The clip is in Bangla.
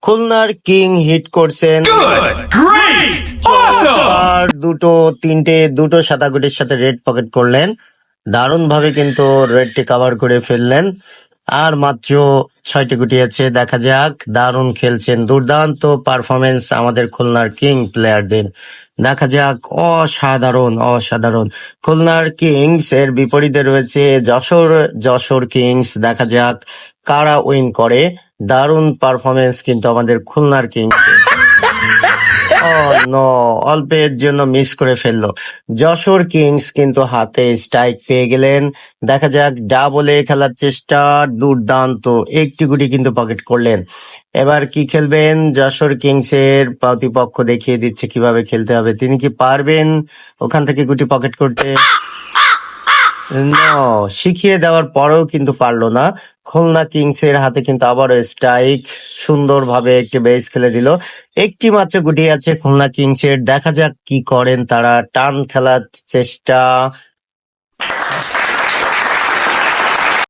খুলনার কিং হিট করছেন আর দুটো সাদাগুটির সাথে রেড পকেট করলেন। দারুণ ভাবে কিন্তু রেডটি কভার করে ফেললেন। আর মাত্র 6টি গুটি আছে, দেখা যাক। দারুণ খেলছেন, দুর্দান্ত পারফরমেন্স আমাদের খুলনার কিং প্লেয়ারদের। দেখা যাক, অসাধারণ অসাধারণ। খুলনার কিংস এর বিপরীতে রয়েছে যশোর কিংস। দেখা যাক কারা উইন করে। দারুণ পারফরমেন্স কিন্তু আমাদের খুলনার কিংস। অল্পের জন্য মিস করে ফেললো। যশোর কিংস কিন্তু হাতে স্ট্রাইক পেয়ে গেলেন। দেখা যাক, ডাবলে খেলার চেষ্টা, দুর্দান্ত একটি গুটি কিন্তু পকেট করলেন। এবার কি খেলবেন? যশোর কিংস এর প্রতিপক্ষ দেখিয়ে দিচ্ছে কিভাবে খেলতে হবে। তিনি কি পারবেন ওখান থেকে গুটি পকেট করতে? শিখিয়ে দেওয়ার পরেও কিন্তু পারলো না। খুলনা কিংস এর হাতে কিন্তু আবারও স্ট্রাইক, সুন্দরভাবে একটি বেস খেলে দিল। একটি মাত্র গুটি আছে খুলনা কিংস এর। দেখা যাক কি করেন তারা। টান খেলার চেষ্টা,